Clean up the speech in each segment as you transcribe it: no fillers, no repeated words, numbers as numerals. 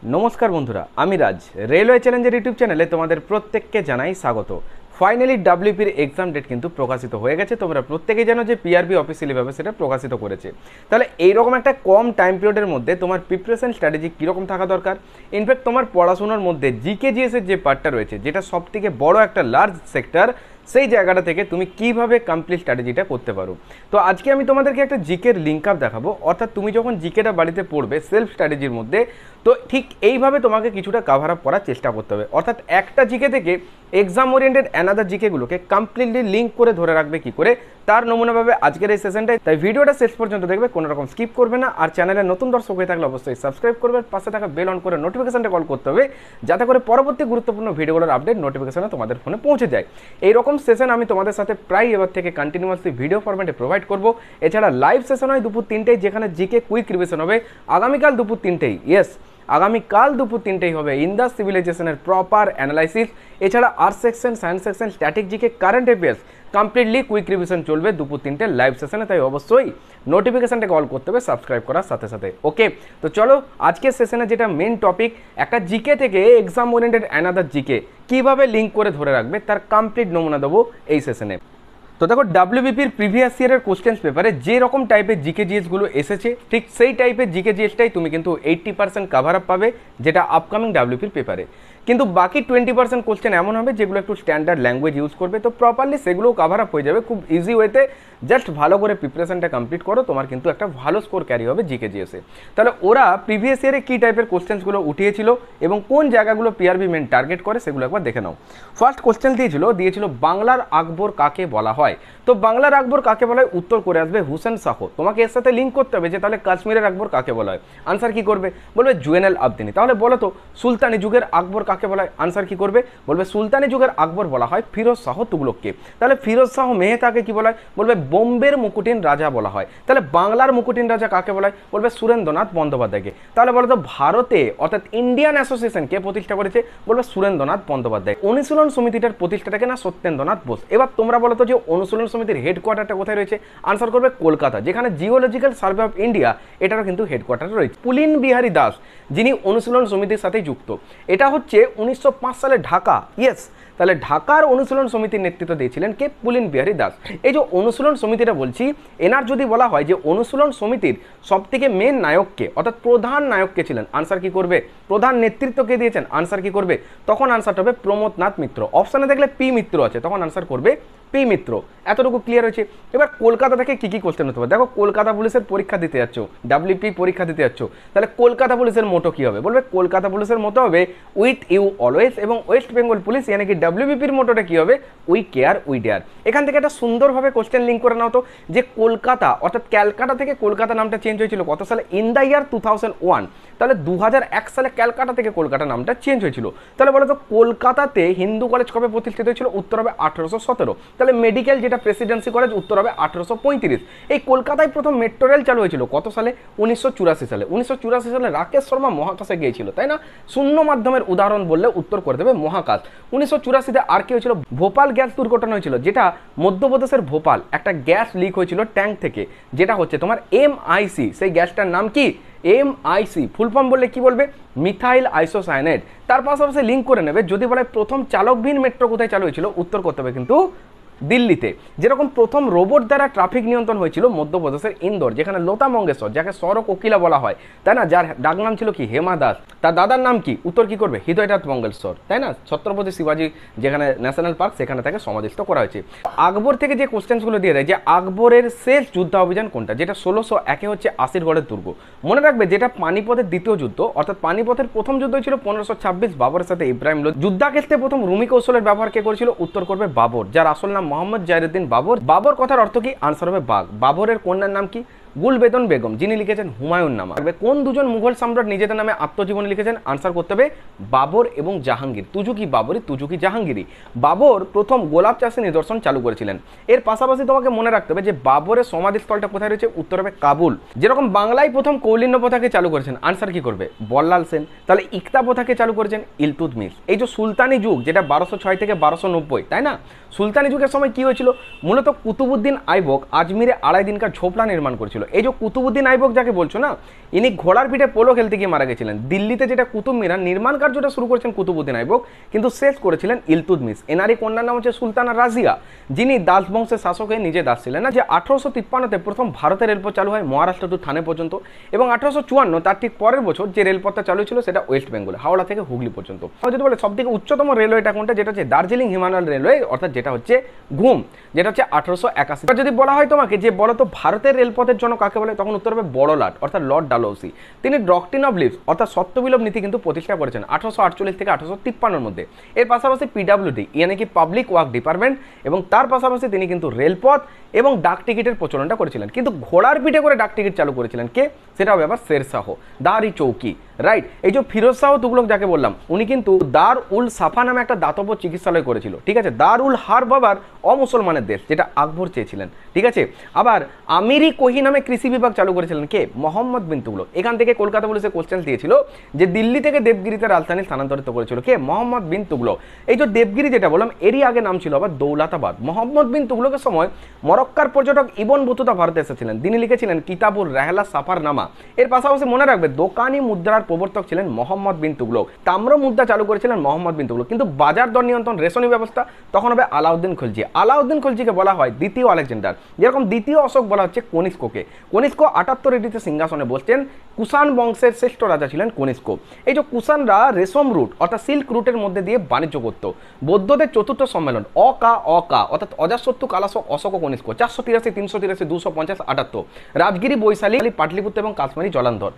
নমস্কার বন্ধুরা, আমি রাজ। রেলওয়ে চ্যালেঞ্জের ইউটিউব চ্যানেলে তোমাদের প্রত্যেককে জানাই স্বাগত। ফাইনালি ডাব্লিউপির এক্সাম ডেট কিন্তু প্রকাশিত হয়ে গেছে। তোমরা প্রত্যেকেই জানো যে পিআরবি অফিসিয়ালিভাবে সেটা প্রকাশিত করেছে। তাহলে এইরকম একটা কম টাইম পিরিয়ডের মধ্যে তোমার প্রিপারেশন স্ট্র্যাটেজি কীরকম থাকা দরকার, ইনফ্যাক্ট তোমার পড়াশোনার মধ্যে জিকে জিএসের যে পার্টটা রয়েছে, যেটা সবথেকে বড় একটা লার্জ সেক্টর, সেই জায়গাটা থেকে তুমি কিভাবে কমপ্লিট স্ট্র্যাটেজিটা করতে পারো। তো আজকে আমি তোমাদেরকে একটা জিকের লিঙ্ক আপ দেখাবো। অর্থাৎ তুমি যখন জিকেটা বাড়িতে পড়বে সেলফ স্ট্র্যাটেজির মধ্যে, তো ঠিক এইভাবে তোমাকে কিছুটা কাভার আপ করার চেষ্টা করতে হবে। অর্থাৎ একটা জিকে থেকে এক্সাম ওরিয়েন্টেড অ্যানাদার জিকেগুলোকে কমপ্লিটলি লিঙ্ক করে ধরে রাখবে কী করে, তার নমুনাভাবে আজকের এই সেশনটাই। তাই ভিডিওটা শেষ পর্যন্ত দেখবে, কোনো রকম স্কিপ করবে না। আর চ্যানেলে নতুন দর্শক হয়ে থাকলে অবশ্যই সাবস্ক্রাইব করবে, পাশে থাকা বেল অন করে নোটিফিকেশনটা কল করতে হবে, যাতে করে পরবর্তী গুরুত্বপূর্ণ ভিডিওগুলোর আপডেট নোটিফিকেশনে তোমাদের ফোনে পৌঁছে যায়। এইরকম সেশন আমি তোমাদের সাথে প্রায় এবার থেকে কন্টিনিউয়াসলি ভিডিও ফরম্যাটে প্রোভাইড করবো। এছাড়া লাইভ সেশন হয় দুপুর 3টেই, যেখানে জিকে কুইক রিভিশন হবে আগামীকাল দুপুর 3টেই। ইয়েস, আগামীকাল দুপুর 3টেই হবে ইন্দাস সিভিলাইজেশনের প্রপার অ্যানালাইসিস। এছাড়া arts section, science section, static GK, current affairs completely quick revision চলবে দুপুর 3টে লাইভ সেশনে। তাই অবশ্যই নোটিফিকেশনটা কল করতে হবে সাবস্ক্রাইব করার সাথে সাথে। ওকে, তো চলো আজকের সেশনে যেটা মেন টপিক, একটা জিকে থেকে এক্সাম ওরিয়েন্টেড অ্যানাদার জিকে কীভাবে লিঙ্ক করে ধরে রাখবে তার কমপ্লিট নমুনা দেবো এই সেশনে। তো দেখো, ডাব্লিউবিপির প্রিভিয়াস ইয়ারের কোশ্চেন পেপারে যে রকম টাইপের জিকে জিএসগুলো এসেছে, ঠিক সেই টাইপের জিকে জিএসটাই তুমি কিন্তু 80% কাভার আপ পাবে, যেটা আপকামিং ডাব্লিউপির পেপারে। কিন্তু বাকি 20% কোশ্চেন এমন হবে যেগুলো একটু স্ট্যান্ডার্ড ল্যাঙ্গুয়েজ ইউজ করবে, তো প্রপারলি সেগুলোও কাভার আপ হয়ে যাবে খুব ইজি ওয়েতে। জাস্ট ভালো করে প্রিপারেশনটা কমপ্লিট করো, তোমার কিন্তু একটা ভালো স্কোর ক্যারি হবে জিকে জিএসে। তাহলে ওরা প্রিভিয়াস ইয়ারে কী টাইপের কোশ্চেন্সগুলো উঠিয়েছিল এবং কোন জায়গাগুলো পিআরবি মেন টার্গেট করে সেগুলো একবার দেখে নাও। ফার্স্ট কোশ্চেন দিয়েছিল বাংলার আকবর কাকে বলা হয়। তো বাংলার আকবর কাকে বলা হয়, উত্তর করে আসবে হুসেন শাহ। তোমাকে এর সাথে লিঙ্ক করতে হবে যে তাহলে কাশ্মীরের আকবর কাকে বলা হয়। আনসার কি করবে, বলবে জুয়েনাল আবদিনী। তাহলে বলো তো সুলতানি যুগের আকবর কাকে বলা হয়। আনসার কি করবে, বলবে সুলতানি যুগের আকবর বলা হয় ফিরোজ শাহ তুগলককে। তাহলে ফিরোজ শাহ মেহতাকে কি বলা হয়, বলবে বোম্বের মুকুটিন রাজা বলা হয়। তাহলে বাংলার মুকুটিন রাজা কাকে বলা হয়, বলবে সুরেন্দ্রনাথ বন্দ্যোপাধ্যায়কে। তাহলে বলো তো ভারতে অর্থাৎ ইন্ডিয়ান অ্যাসোসিয়েশন কে প্রতিষ্ঠা করেছে, বলবে সুরেন্দ্রনাথ বন্দ্যোপাধ্যায়। অনুশীলন সমিতিটার প্রতিষ্ঠাটাকে না সত্যেন্দ্রনাথ বোস। এবার তোমরা বলো তো যে অনুশীলন সমিতির হেডকোয়ার্টারটা কোথায় রয়েছে। আনসার করবে কলকাতা, যেখানে জিওলজিক্যাল সার্ভে অফ ইন্ডিয়া এটারও কিন্তু হেডকোয়ার্টার রয়েছে। পুলিন বিহারী দাস যিনি অনুশীলন সমিতির সাথে যুক্ত, এটা হচ্ছে 1905 সালে ঢাকা। ইয়েস, তাহলে ঢাকার অনুশীলন সমিতির নেতৃত্ব দিয়েছিলেন কে, পুলিন বিহারী দাস। এই যে অনুশীলন সমিতিটা বলছি, এনার যদি বলা হয় যে অনুশীলন সমিতির সবথেকে মেন নায়ককে অর্থাৎ প্রধান নায়ককে ছিলেন, আনসার কি করবে, প্রধান নেতৃত্বকে দিয়েছেন, আনসার কি করবে, তখন আনসারটা হবে প্রমোদনাথ মিত্র। অপশানে দেখলে পি মিত্র আছে, তখন আনসার করবে পি মিত্র। এতটুকু ক্লিয়ার হয়েছে। এবার কলকাতা থেকে কি কি কোশ্চেন হতে পারে। দেখো, কলকাতা পুলিশের পরীক্ষা দিতে যাচ্ছ, ডাব্লিউপি পরীক্ষা দিতে যাচ্ছ, তাহলে কলকাতা পুলিশের মোটো কি হবে, বলবে কলকাতা পুলিশের মোটো হবে উইথ ইউ অলওয়েজ। এবং ওয়েস্ট বেঙ্গল পুলিশ ইয়ানি কি ডাব্লিউবিপির মোটোটা কি হবে, উই কেয়ার উই ডেয়ার। এখান থেকে একটা সুন্দরভাবে কোশ্চেন লিঙ্ক করে নাও তো, যে কলকাতা অর্থাৎ ক্যালকাটা থেকে কলকাতা নামটা চেঞ্জ হয়েছিল কত সালে, ইন দ্য ইয়ার 2001। তাহলে 2001 সালে ক্যালকাটা থেকে কলকাতা নামটা চেঞ্জ হয়েছিল। তাহলে বলো তো কলকাতাতে হিন্দু কলেজ কবে প্রতিষ্ঠিত হয়েছিল, উত্তর হবে 1817। তাহলে মেডিকেল যেটা প্রেসিডেন্সি কলেজ, উত্তর হবে 1835। এই কলকাতায় প্রথম মেট্রো রেল চালু হয়েছিল কত সালে, 1984 সালে। 1984 সালে রাকেশ শর্মা মহাকাশে গিয়েছিল, তাই না। শূন্য মাধ্যমের উদাহরণ বললে উত্তর করে দেবে মহাকাশ। 1984-তে আর কি হয়েছিল, ভোপাল গ্যাস দুর্ঘটনা হয়েছিল, যেটা মধ্যপ্রদেশের ভোপাল একটা গ্যাস লিক হয়েছিল ট্যাঙ্ক থেকে, যেটা হচ্ছে তোমার MIC। সেই গ্যাসটার নাম কি, MIC। ফুল ফর্ম বললে কি বলবে, মিথাইল আইসোসায়ানাইড। তার পাশাপাশি লিঙ্ক করে নেবে যদি বলে প্রথম চালকবিহীন মেট্রো কোথায় চালু হয়েছিল, উত্তর করতে হবে কিন্তু দিল্লিতে। যেরকম প্রথম রোবট দ্বারা ট্রাফিক নিয়ন্ত্রণ হয়েছিল মধ্যপ্রদেশের ইন্দোর, যেখানে লতা মঙ্গেশকর, যাকে স্বর কোকিলা বলা হয়, তাই না, যার ডাক নাম ছিল কি হেমা দাস, তার দাদার নাম কি, উত্তর কি করবে হৃদয়নাথ মঙ্গেশকর, তাই না। ছত্রপতি শিবাজি যেখানে ন্যাশনাল পার্ক, সেখানে তাকে সমাধিস্থ করা হয়েছে। আকবর থেকে যে কোশ্চেন্সগুলো দিয়ে দেয় যে আকবরের শেষ যুদ্ধাভিযান কোনটা, যেটা 1601 হচ্ছে আসিরগড়ের দুর্গ। মনে রাখবে যেটা পানিপথের দ্বিতীয় যুদ্ধ, অর্থাৎ পানিপথের প্রথম যুদ্ধ ছিল 1526 বাবরের সাথে ইব্রাহিম লোধি। যুদ্ধাক্ষেত্রে প্রথম রুমি কৌশলের ব্যবহার কে করেছিল, উত্তর করবে বাবর, যার আসল নাম মোহাম্মদ জাহিরুদ্দিন বাবর। বাবর কথার অর্থ কি, আনসার হবে বাঘ। বাবরের কন্যার নাম কি, গুলবেদন বেগম, যিনি লিখেছেন হুমায়ুন নামা। কোন দুজন মুঘল সম্রাট নিজেদের নামে আত্মজীবনী লিখেছেন, আনসার করতে হবে বাবর এবং জাহাঙ্গীর। তুজুকি বাবরি, তুজুকি জাহাঙ্গীরি। বাবর প্রথম গোলাপ চাষের নিদর্শন চালু করেছিলেন। এর পাশাপাশি তোমাকে মনে রাখতে হবে যে বাবরের সমাধিস্থলটা কোথায় রয়েছে, উত্তর হবে কাবুল। যেরকম বাংলায় প্রথম কৌলিন্য প্রথাকে চালু করেছেন, আনসার কি করবে, বল্লাল সেন। তাহলে ইকতা প্রথাকে চালু করেছেন ইলতুৎমিশ। এই যে সুলতানি যুগ, যেটা 1206 থেকে 1290, তাই না, সুলতানি যুগের সময় কি হয়েছিল, মূলত কুতুবুদ্দিন আইবক আজমিরে 2.5 দিন का ঝোপড়া নির্মাণ করেছিল। এই যে কুতুবুদ্দিন আইবক যাকে বলছো না, ইনি ঘোড়ার পিঠে পোলো খেলতে গিয়ে মারা গেছিলেন। দিল্লিতে যেটা কুতুব মিনার নির্মাণ কার্যটা শুরু করেছেন কুতুবুদ্দিন আইবক, কিন্তু শেষ করেছিলেন ইলতুৎমিশ। এনারই কন্যার নাম হচ্ছে সুলতানা রাজিয়া, যিনি দাস বংশের শাসক হয়ে নিজে দাস ছিলেন না। যে 1853-তে প্রথম ভারতের রেলপথ চালু হয় মহারাষ্ট্র টু থানে পর্যন্ত, এবং 1854 তার ঠিক পরের বছর যে রেলপথটা চালু ছিল সেটা ওয়েস্ট বেঙ্গলে, হাওড়া থেকে হুগলি পর্যন্ত। যদি বলে সব থেকে উচ্চতম রেলওয়েটা কোনটা, যেটা হচ্ছে দার্জিলিং হিমালয়ান রেলওয়ে, অর্থাৎ যেটা হচ্ছে ঘুম, যেটা হচ্ছে 1881। যদি বলা হয় তোমাকে যে বলো তো ভারতের রেলপথের জন্য কাকে বলে, তখন উত্তর হবে বড় লাট অর্থাৎ লর্ড ডালহৌসি। তিনি ডক্ট্রিন অফ লিভস অর্থাৎ সত্যবিলোপ নীতি কিন্তু প্রতিষ্ঠা করেছেন 1848 থেকে 1853-এর মধ্যে। এর পাশাপাশি পিডব্লিউডি ইয়ানি কি পাবলিক ওয়ার্ক ডিপার্টমেন্ট, এবং তার পাশাপাশি তিনি কিন্তু রেলপথ এবং ডাক টিকিটের প্রচলনটা করেছিলেন। কিন্তু ঘোড়ার পিঠে করে ডাক টিকিট চালু করেছিলেন কে, সেটা হবে আবার শেরশাহ দারি চৌকি, রাইট। এই যে ফিরোজ শাহ তুগলক যাকে বললাম, উনি কিন্তু দার উল সাফা নামে একটা দাতব্য চিকিৎসালয় করেছিল, ঠিক আছে। দার উল হার্ব আবার অমুসলমানের দেশ, যেটা আকবর চেয়েছিলেন, ঠিক আছে। আবার আমিরি কোহি নামে কৃষি বিভাগ চালু করেছিলেন কে, মোহাম্মদ বিন তুগলক। এখান থেকে কলকাতা পুলিশে কোশ্চেন দিয়েছিল যে দিল্লি থেকে দেবগিরিতে রাজধানী স্থানান্তরিত করেছিল কে, মোহাম্মদ বিন তুগলক। এই যে দেবগিরি যেটা বললাম, এরই আগে নাম ছিল আবার দৌলতাবাদ। মোহাম্মদ বিন তুগলকের সময় মরক্কার পর্যটক ইবন বতুতা ভারতে এসেছিলেন, তিনি লিখেছিলেন কিতাবুর রেহলা সাফার নামা। এর পাশাপাশি মনে রাখবে দোকানি মুদ্রার প্রবর্তক ছিলেন মোহাম্মদ বিন তুগলক। তাম্র মুদ্রা চালু করেছিলেন মোহাম্মদ বিন তুগলক। কিন্তু বাজার দর নিয়ন্ত্রণ, রেশনি ব্যবস্থা তখন হবে আলাউদ্দিন খলজি। আলাউদ্দিন খলজিকে বলা হয় দ্বিতীয় আলেকজান্ডার, যেরকম দ্বিতীয় অশোক বলা হচ্ছে কনিষ্ককে। কনিষ্ক 78 এডিতে সিংহাসনে বসছেন। কুষাণ বংশের শ্রেষ্ঠ রাজা ছিলেন কনিষ্ক। এই যে কুষাণরা রেশম রুট অর্থাৎ সিল্ক রুটের মধ্যে দিয়ে বাণিজ্য করত। বৌদ্ধদের চতুর্থ সম্মেলন অকা অর্থাৎ অজাসত্তু কালাশক অশোক ও কনিষ্ক 483, 383, 250, 78, রাজগিরি, বৈশালী, পাটলিপুত্র এবং কাশ্মীরি জলান্ধর,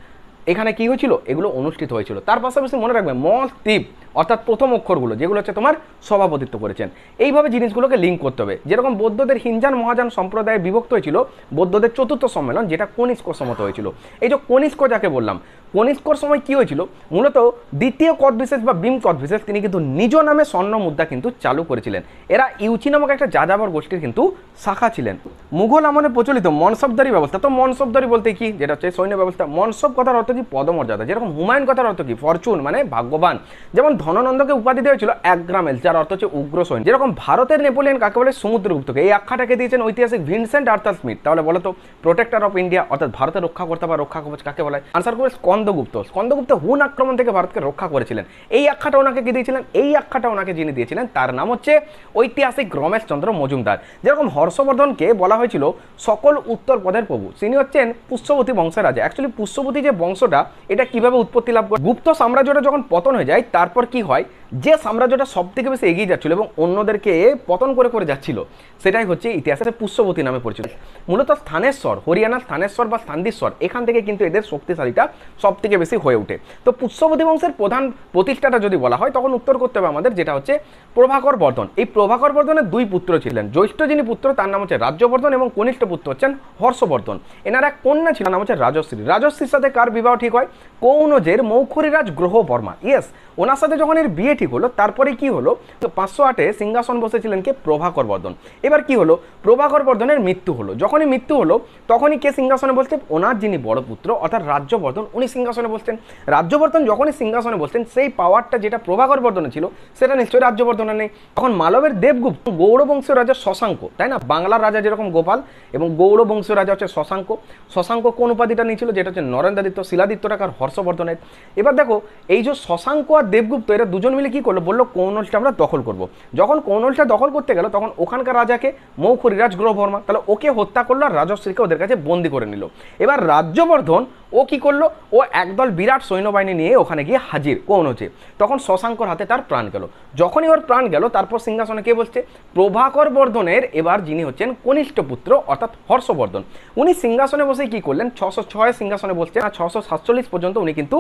এখানে কি হয়েছিল, এগুলো অনুষ্ঠিত হয়েছিল। তার পাশাপাশি মনে রাখবে মস্তিব অর্থাৎ প্রথম অক্ষরগুলো যেগুলো হচ্ছে তোমার সভাপতিত্ব করেছেন। এইভাবে জিনিসগুলোকে লিঙ্ক করতে হবে। যেরকম বৌদ্ধদের হিনজান মহাযান সম্প্রদায়ে বিভক্ত হয়েছিল বৌদ্ধদের চতুর্থ সম্মেলন, যেটা কনিষ্ক সমত হয়েছিল। এই যে কনিষ্ক যাকে বললাম, কনিষ্কর সময় কি হয়েছিল, মূলত দ্বিতীয় কদবিশেষ বা ভীম কদবিশেষ তিনি কিন্তু নিজ নামে স্বর্ণ মুদ্রা কিন্তু চালু করেছিলেন। এরা ইউচি নামক একটা যাযাবর গোষ্ঠীর কিন্তু শাখা ছিলেন। মুঘল আমলে প্রচলিত মনসবদারি ব্যবস্থা, তো মনসবদারি বলতে কি, যেটা হচ্ছে সৈন্য ব্যবস্থা। মনসব কথার অর্থ কি, পদমর্যাদা। যেরকম হুমায়ুন কথার অর্থ কি, ফরচুন মানে ভাগ্যবান। যেমন ধননন্দকে উপাধি দেওয়া হয়েছিল একগ্রামেল, যার অর্থ হচ্ছে উগ্র সৈন্য। যেরকম ভারতের নেপোলিয়ন কাকে বলে, সমুদ্রগুপ্তকে। এই আখ্যাটাকে দিয়েছেন ঐতিহাসিক ভিনসেন্ট আর্থার স্মিথ। তাহলে বলো তো প্রোটেক্টর অফ ইন্ডিয়া অর্থাৎ ভারতের রক্ষাকর্তা বা রক্ষা কবচ কাকে বলে, আনসার করবে স্কন্দগুপ্ত। স্কন্দগুপ্ত হুন আক্রমণ থেকে ভারতকে রক্ষা করেছিলেন। এই আখ্যাটা ওনাকে কি দিয়েছিলেন, এই আখ্যাটা ওনাকে যিনি দিয়েছিলেন তার নাম হচ্ছে ঐতিহাসিক রমেশ চন্দ্র মজুমদার। যেরকম হর্ষবর্ধনকে বলা হয়েছিল সকল উত্তর পদের প্রভু, তিনি হচ্ছেন পুষ্যবতী বংশের রাজা। অ্যাকচুয়ালি পুষ্যবতী যে বংশটা, এটা কিভাবে উৎপত্তি লাভ করে, গুপ্ত সাম্রাজ্যটা যখন পতন হয়ে যায় তারপর কি হয়, যে সাম্রাজ্যটা সব থেকে বেশি এগিয়ে যাচ্ছিল এবং অন্যদেরকে পতন করে করে যাচ্ছিল, সেটাই হচ্ছে ইতিহাসে পুষ্যবতী নামে পরিচিত। মূলত স্থানেশ্বর, হরিয়ানার স্থানেশ্বর বা স্থান্দিশ্বর, এখান থেকে কিন্তু এদের শক্তিশালীটা সব থেকে বেশি হয়ে ওঠে। তো পুষ্যবতী বংশের প্রধান প্রতিষ্ঠাটা যদি বলা হয়, তখন উত্তর করতে হবে আমাদের, যেটা হচ্ছে প্রভাকর বর্ধন। এই প্রভাকর বর্ধনের দুই পুত্র ছিলেন। জ্যৈষ্ঠ যিনি পুত্র তার নাম হচ্ছে রাজ্যবর্ধন এবং কনিষ্ঠ পুত্র হচ্ছেন হর্ষবর্ধন। এনার এক কন্যা ছিল, নাম হচ্ছে রাজশ্রী। রাজশ্রীর সাথে কার বিবাহ ঠিক হয়, কৌনজের মৌখরীরাজ গ্রহ বর্মা। ইয়েস, ওনার সাথে যখন এর বিয়ে ঠিক হলো, তারপরে কি হলো, তো 508-এ সিংহাসন বসেছিলেন কে, প্রভাকর বর্ধন। এবার কি হলো, প্রভাকর বর্ধনের মৃত্যু হলো। যখনই মৃত্যু হলো তখনই কে সিংহাসনে বসতেন, ওনার যিনি বড় পুত্র অর্থাৎ রাজ্যবর্ধন, উনি সিংহাসনে বসতেন। রাজ্যবর্ধন যখনই সিংহাসনে বসতেন, সেই পাওয়ারটা যেটা প্রভাকর বর্ধনে ছিল সেটা নিশ্চয়ই রাজ্যবর্ধনের নেই। তখন মালবের দেবগুপ্ত, গৌড়বংশীয় রাজা শশাঙ্ক, তাই না, বাংলার রাজা যেরকম গোপাল এবং গৌড়বংশীয় রাজা হচ্ছে শশাঙ্ক। শশাঙ্ক কোন উপাধিটা নিয়েছিল, যেটা হচ্ছে নরেন্দ্রাদিত্য, শিলাদিত্য টাকার হর্ষবর্ধনের। এবার দেখো এই যে শশাঙ্ক আর দেবগুপ্ত, এরা দুজন মিলে কি করলো, বললো কৌনলটা আমরা দখল করব। যখন কৌনলটা দখল করতে গেল, তখন ওখানকার রাজাকে মৌখরীরাজ গ্রহ বর্মা, তাহলে ওকে হত্যা করলো আর রাজশ্রীকে ওদের কাছে বন্দি করে নিল। এবার রাজ্যবর্ধন ও কি করলো, ও একদল বিরাট সৈন্যবাহিনী নিয়ে ওখানে গিয়ে হাজির কৌনজে। তখন শশাঙ্কর হাতে তার প্রাণ গেল। যখনই ওর প্রাণ গেল, তারপর সিংহাসনে কে বসছে, প্রভাকর বর্ধনের এবার যিনি হচ্ছেন কনিষ্ঠ পুত্র অর্থাৎ হর্ষবর্ধন। উনি সিংহাসনে বসে কি করলেন, 606 সিংহাসনে বসছেন আর 647 পর্যন্ত উনি কিন্তু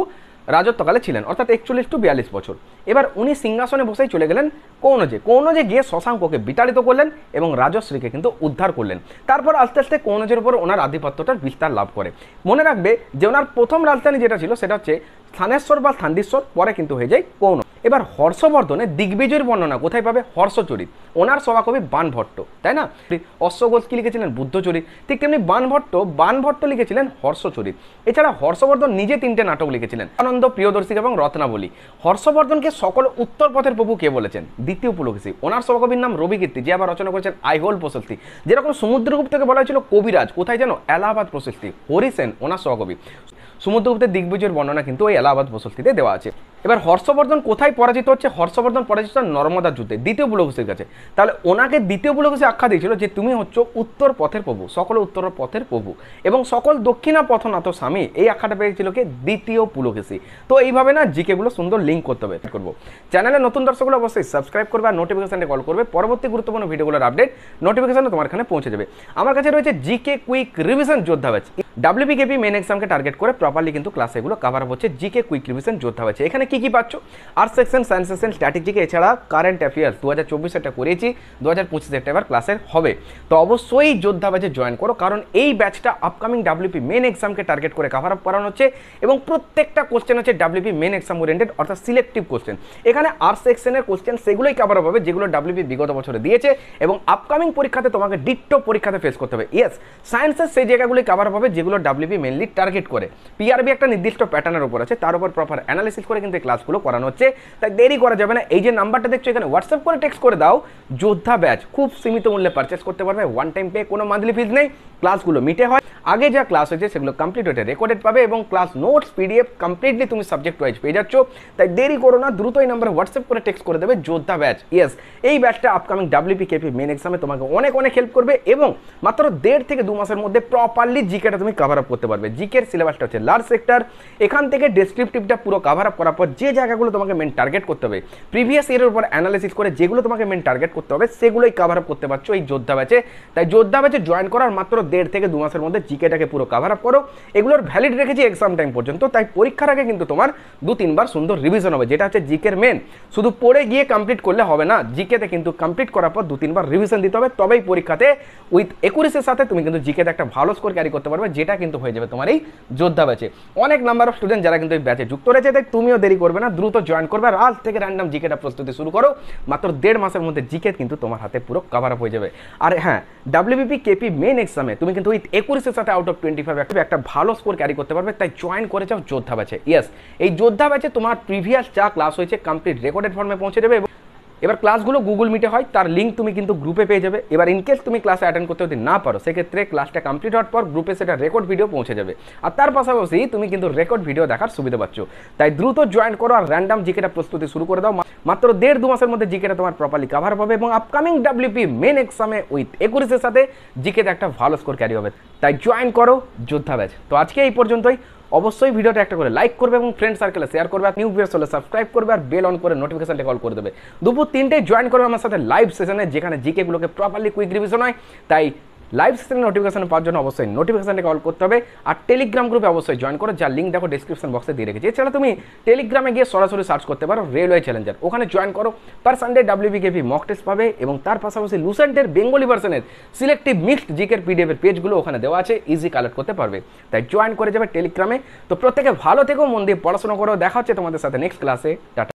রাজত্বকালে ছিলেন, অর্থাৎ 41 টু 42 বছর। এবার উনি সিংহাসনে বসেই চলে গেলেন কৌনজে গিয়ে শশাঙ্ককে বিতাড়িত করলেন এবং রাজশ্রীকে কিন্তু উদ্ধার করলেন। তারপর আস্তে আস্তে কৌনজের উপর ওনার আধিপত্যটার বিস্তার লাভ করে। মনে রাখবে যে ওনার প্রথম রাজধানী যেটা ছিল সেটা হচ্ছে স্থানেশ্বর বা স্থান্দিশ্বর, পরে কিন্তু হয়ে যায় কৌন। এবার হর্ষবর্ধনের দিগ্বিজয়ের বর্ণনা কোথায় পাবে? হর্ষচরিত। ওনার সভাকবি বাণভট্ট, তাই না? অশ্বঘোষ কি লিখেছিলেন? বুদ্ধচরিত। ঠিক তেমনি বাণভট্ট লিখেছিলেন হর্ষচরিত। এছাড়া হর্ষবর্ধন নিজে 3টে নাটক লিখেছিলেন, আনন্দ, প্রিয়দর্শিকা এবং রত্নাবলী। হর্ষবর্ধনকে সকল উত্তর পথের প্রভু কে বলেছেন? দ্বিতীয় পুলকেশী। ওনার সভাকবির নাম রবিকীর্তি, যে আবার রচনা করেছেন আইহোল প্রশস্তি। যেরকম সমুদ্রগুপ্তকে বলা হয়েছিল কবিরাজ, কোথায় যেন? এলাহাবাদ প্রশস্তি। হরিসেন ওনার সভাকবি। সমুদ্রগুপ্তের দিগ্বিজয়ের বর্ণনা কিন্তু ওই এলাহাবাদ প্রশস্তিতে দেওয়া আছে। এবার হর্ষবর্ধন কোথায় পরাজিত হচ্ছে? হর্ষবর্ধন পরাজিত নর্মদা যুদ্ধে দ্বিতীয় পুলকেশীর কাছে। তাহলে ওনাকে দ্বিতীয় পুলকেশী আখ্যা দিয়েছিল যে তুমি হচ্ছে উত্তর পথের প্রভু, সকল উত্তর পথের প্রভু এবং সকল দক্ষিণা পথনাথ স্বামী, এই আখ্যাটা পেয়েছিল কে? দ্বিতীয় পুলকেশী। তো এইভাবে না জিকে গুলো সুন্দর লিঙ্ক করতে হবে করবো। চ্যানেলে নতুন দর্শকগুলো অবশ্যই সাবস্ক্রাইব করবে আর নোটিফিকেশনটা কল করবে, পরবর্তী গুরুত্বপূর্ণ ভিডিওগুলোর আপডেট নোটিফিকেশনে তোমার এখানে পৌঁছে যাবে। আমার কাছে রয়েছে জিকে কুইক রিভিশন যোদ্ধা ব্যাচ। WPKP মেন এক্সামকে টার্গেট করে প্রপারলি কিন্তু ক্লাস এগুলো কভার আপ হচ্ছে জিকে কুইক রিভিশন যোদ্ধা ব্যাচে। এখানে কি কি পাচ্ছ? আর্টস সেকশন, সায়েন্স সেকশন, স্ট্র্যাটেজিকে, এছাড়া কারেন্ট অ্যাফেয়ার্স 2024 একটা করেছি, 2025 একটা এবার ক্লাসের হবে। তো অবশ্যই যোদ্ধা ব্যাচে জয়েন করো, কারণ এই ব্যাচটা আপকামিং WP মেন এক্সামকে টার্গেট করে কভার আপ করানো হচ্ছে এবং প্রত্যেকটা কোশ্চেন হচ্ছে WP মেন এক্সাম ওরিয়েন্টেড, অর্থাৎ সিলেক্টিভ কোশ্চেন। এখানে আর্টস সেকশনের কোশ্চেন সেগুলোই কভার আপ হবে যেগুলো WP বিগত বছরে দিয়েছে এবং আপকামিং পরীক্ষাতে তোমাকে ডিট্টো পরীক্ষাতে ফেস করতে হবে। ইয়েস, সায়েন্সের সেই জায়গাগুলি কভার আপ হবে যেগুলো WP মেনলি টার্গেট করে। PRB একটা নির্দিষ্ট প্যাটার্নের উপর আছে, তার উপর প্রপার অ্যানালিসিস করে কিন্তু এই ক্লাসগুলো করানো হচ্ছে। তাই দেরি করা যাবে না, এই যে নাম্বারটা দেখছো এখানে হোয়াটসঅ্যাপ করে টেক্সট করে দাও। যোদ্ধা ব্যাচ খুব সীমিত মূল্যে পারচেস করতে পারবে, ওয়ান টাইম পে, কোনো মান্থলি ফিজ নেই। ক্লাসগুলো মিটে হয়, আগে যা ক্লাস হয়েছে সেগুলো কমপ্লিট হয়ে রেকর্ডেড পাবে এবং ক্লাস নোটস PDF কমপ্লিটলি তুমি সাবজেক্ট ওয়াইজ পেয়ে যাচ্ছ। তাই দেরি করো না, দ্রুত এই নাম্বারে হোয়াটসঅ্যাপ করে টেক্সট করে দেবে যোদ্ধা ব্যাচ। ইয়েস, এই ব্যাচটা আপকামিং WPKP মেন এক্সামে তোমাকে অনেক অনেক হেল্প করবে এবং মাত্র 1.5 থেকে 2 মাসের মধ্যে প্রপারলি জিকেটা তুমি কভার আপ করতে পারবে। জিকের সিলেবাসটা হচ্ছে লার্জ সেক্টর, এখান থেকে ডেসক্রিপটিভটা পুরো কভার আপ করার পর যে জায়গাগুলো তোমাকে মেন টার্গেট করতে হবে, প্রিভিয়াস ইয়ারের উপর অ্যানালিসিস করে যেগুলো তোমাকে মেন টার্গেট করতে হবে সেগুলোই কভার আপ করতে পারছো এই যোদ্ধা ব্যাচে। তাই যোদ্ধা ব্যাচে জয়েন করার মাত্র 1.5 থেকে 2 মাসের মধ্যে জিকেটাকে পুরো কভার আপ করো। এগুলোর ভ্যালিড রেখেছি এক্সাম টাইম পর্যন্ত, তাই পরীক্ষার আগে কিন্তু তোমার 2-3 বার সুন্দর রিভিশন হবে, যেটা হচ্ছে জিকের মেন। শুধু পড়ে গিয়ে কমপ্লিট করলে হবে না, জিকেতে কিন্তু কমপ্লিট করার পর 2-3 বার রিভিশন দিতে হবে, তবেই পরীক্ষাতে উইথ একুরেসির সাথে তুমি কিন্তু জিকেতে একটা ভালো স্কোর ক্যারি করতে পারবে, যেটা কিন্তু হয়ে যাবে তোমার এই যোদ্ধা ব্যাচে। অনেক নাম্বার অফ স্টুডেন্ট যারা কিন্তু এই ব্যাচে যুক্ত রয়েছে, তাই তুমিও দেরি করবে না, দ্রুত জয়েন করবে আর আজ থেকে র্যান্ডম জিকেটা প্রস্তুতি শুরু করো। মাত্র 1.5 মাসের মধ্যে জিকে কিন্তু তোমার হাতে পুরো কভার আপ হয়ে যাবে। আর হ্যাঁ, WPKP মেন এক্সামে তুমি কিন্তু উইথ একুরেসির সাথে আউট অফ 25 একটা ভালো স্কোর ক্যারি করতে পারবে, তাই জয়েন করে যাও যোদ্ধা ব্যাচে। ইয়েস, এই যোদ্ধা ব্যাচে তোমার প্রিভিয়াস যা ক্লাস হয়েছে কমপ্লিট রেকর্ডেড ফর্মে পৌঁছে দেবে। এবার ক্লাসগুলো গুগল মিটে হয়, তার লিঙ্ক তুমি কিন্তু গ্রুপে পেয়ে যাবে। এবার ইনকেস তুমি ক্লাসে অ্যাটেন্ড করতে যদি না পারো, সেক্ষেত্রে ক্লাসটা কমপ্লিট হওয়ার পর গ্রুপে সেটা রেকর্ড ভিডিও পৌঁছে যাবে, আর তার পাশাপাশি তুমি কিন্তু রেকর্ড ভিডিও দেখার সুবিধা পাচ্ছ। তাই দ্রুত জয়েন করো আর র্যান্ডম জিকেটা প্রস্তুতি শুরু করে দাও। মাত্র 1.5-2 মাসের মধ্যে জিকেটা তোমার প্রপারলি কভার হবে এবং আপকামিং WP মেন এক্সামে উইথ একুরেসির সাথে জিকেতে একটা ভালো স্কোর ক্যারি হবে। তাই জয়েন করো যোদ্ধা ব্যাচ। তো আজকে এই পর্যন্তই। অবশ্যই ভিডিওটা একটা করে লাইক করবে এবং ফ্রেন্ড সার্কেলে শেয়ার করবে, আর নিউ ভিডিওস হলে সাবস্ক্রাইব করবে আর বেল অন করে নোটিফিকেশনটা কল করে দেবে। দুপুর 3টায় জয়েন করবে আমার সাথে লাইভ সেশনে, যেখানে জিকেগুলোকে প্রপারলি কুইক রিভিশন হয়। তাই লাইভ সেশনের নোটিফিকেশন পাওয়ার জন্য অবশ্যই নোটিফিকেশনটা কল করতে হবে আর টেলিগ্রাম গ্রুপে অবশ্যই জয়েন করো, যার লিঙ্ক দেখো ডিসক্রিপশন বক্সে দিয়ে রেখেছি। এছাড়া তুমি টেলিগ্রামে গিয়ে সরাসরি সার্চ করতে পারো রেলওয়ে চ্যালেঞ্জার, ওখানে জয়েন করো। পার সানডে WPKP মক টেস্ট পাবে এবং তার পাশাপাশি লুসেন্টের বেঙ্গলি ভার্সনের সিলেক্টিভ মিক্সড জিকের PDF এর পেজগুলো ওখানে দেওয়া আছে, ইজি কালেক্ট করতে পারবে। তাই জয়েন করে যাবে টেলিগ্রামে। তো প্রত্যেকে ভালো থেকো, মন দিয়ে পড়াশোনা করো। দেখা হচ্ছে তোমাদের সাথে নেক্সট ক্লাসে। টাটা।